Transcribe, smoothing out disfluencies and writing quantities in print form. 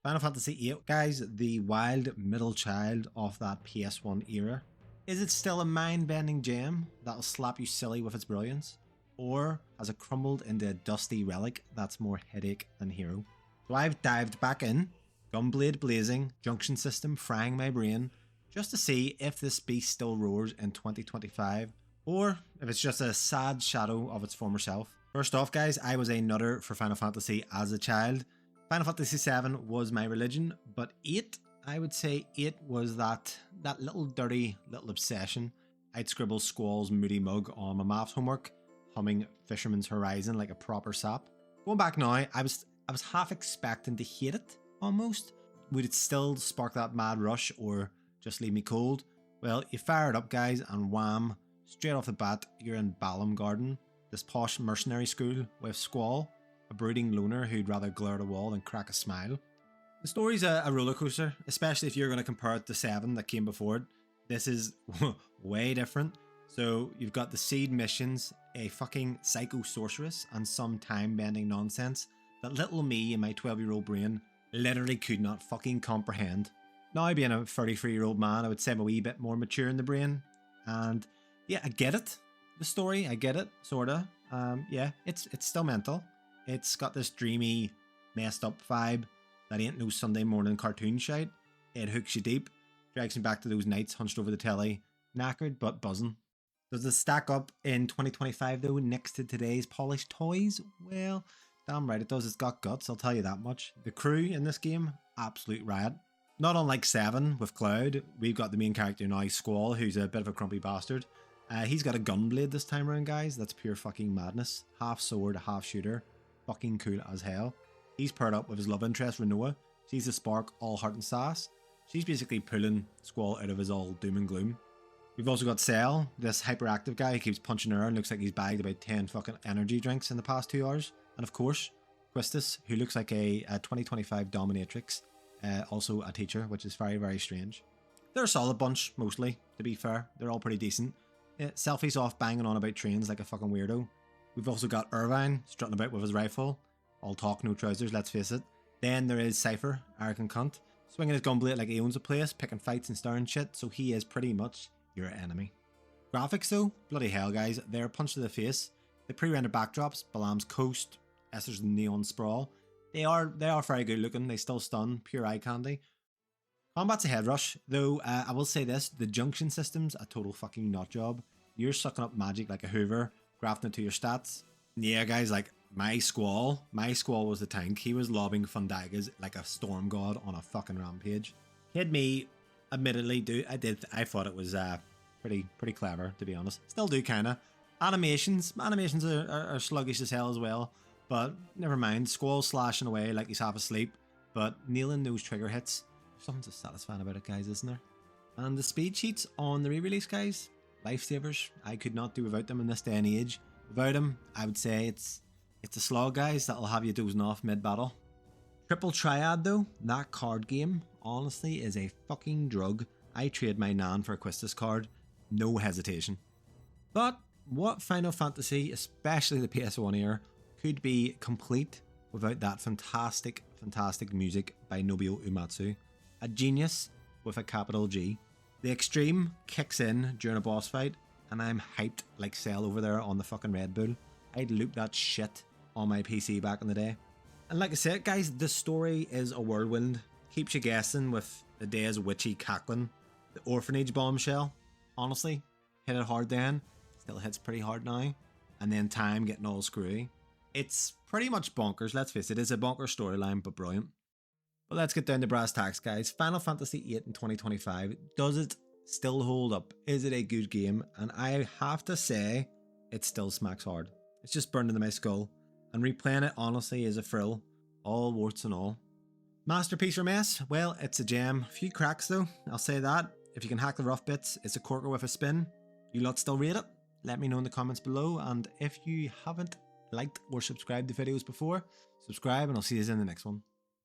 Final Fantasy VIII, guys, the wild middle child of that PS1 era. Is it still a mind-bending gem that'll slap you silly with its brilliance? Or has it crumbled into a dusty relic that's more headache than hero? So I've dived back in, gunblade blazing, junction system frying my brain, just to see if this beast still roars in 2025, or if it's just a sad shadow of its former self. First off, guys, I was a nutter for Final Fantasy as a child. Final Fantasy VII was my religion, but 8, I would say 8 was that little dirty little obsession. I'd scribble Squall's moody mug on my maths homework, humming Fisherman's Horizon like a proper sap. Going back now, I was half expecting to hate it, almost. Would it still spark that mad rush or just leave me cold? Well, you fire it up, guys, and wham, straight off the bat, you're in Balam Garden, this posh mercenary school with Squall, a brooding loner who'd rather glare at a wall than crack a smile. The story's a rollercoaster, especially if you're going to compare it to 7 that came before it. This is way different. So you've got the seed missions, a fucking psycho sorceress, and some time-bending nonsense that little me in my 12-year-old brain literally could not fucking comprehend. Now being a 33-year-old man, I would say I'm a wee bit more mature in the brain. And yeah, I get it. The story, I get it, sorta. Yeah, it's still mental. It's got this dreamy, messed up vibe that ain't no Sunday morning cartoon shite. It hooks you deep, drags me back to those nights hunched over the telly, knackered but buzzing. Does it stack up in 2025 though, next to today's polished toys? Well, damn right it does. It's got guts, I'll tell you that much. The crew in this game, absolute riot. Not unlike 7 with Cloud, we've got the main character now, Squall, who's a bit of a grumpy bastard. He's got a gunblade this time around, guys. That's pure fucking madness. Half sword, half shooter. Fucking cool as hell. He's paired up with his love interest, Renoa. She's the spark, all heart and sass. She's basically pulling Squall out of his all doom and gloom. We've also got Cell, this hyperactive guy who keeps punching air and looks like he's bagged about 10 fucking energy drinks in the past 2 hours. And of course, Quistis, who looks like a 2025 dominatrix. Also a teacher, which is very, very strange. They're a solid bunch, mostly, to be fair. They're all pretty decent. Selfie's off banging on about trains like a fucking weirdo. We've also got Irvine strutting about with his rifle. All talk, no trousers, let's face it. Then there is Cypher, arrogant cunt, swinging his gunblade like he owns a place, picking fights and starring shit, so he is pretty much your enemy. Graphics though, bloody hell guys, they're a punch to the face. The pre-rendered backdrops, Balam's coast, Esther's neon sprawl, they are very good looking, they still stun, pure eye candy. Combat's a head rush, though I will say this, the junction system's a total fucking nut job. You're sucking up magic like a hoover, grafting it to your stats. Yeah guys, like my Squall was the tank. He was lobbing Fundagas like a storm god on a fucking rampage. Kid me, admittedly, I thought it was pretty clever, to be honest. Still do kinda. Animations are sluggish as hell as well, but never mind. Squall slashing away like he's half asleep, but nailing those trigger hits. Something so satisfying about it, guys, isn't there? And the speed cheats on the re-release, guys, lifesavers. I could not do without them in this day and age. Without them, I would say it's a slog, guys, that'll have you dozing off mid-battle. Triple Triad, though, that card game, honestly, is a fucking drug. I trade my Nan for a Quistis card, no hesitation. But what Final Fantasy, especially the PS1 era, could be complete without that fantastic music by Nobuo Uematsu? A genius with a capital G. The extreme kicks in during a boss fight, and I'm hyped like Cell over there on the fucking Red Bull. I'd loop that shit on my PC back in the day. And like I said, guys, the story is a whirlwind. Keeps you guessing with the day's witchy cackling. The orphanage bombshell, honestly, hit it hard then. Still hits pretty hard now. And then time getting all screwy. It's pretty much bonkers, let's face it. It's a bonkers storyline, but brilliant. But let's get down to brass tacks, guys. Final Fantasy VIII in 2025. Does it still hold up? Is it a good game? And I have to say, it still smacks hard. It's just burned into my skull. And replaying it, honestly, is a thrill. All warts and all. Masterpiece or mess? Well, it's a gem. A few cracks, though. I'll say that. If you can hack the rough bits, it's a corker with a spin. You lot still rate it? Let me know in the comments below. And if you haven't liked or subscribed to videos before, subscribe and I'll see you in the next one.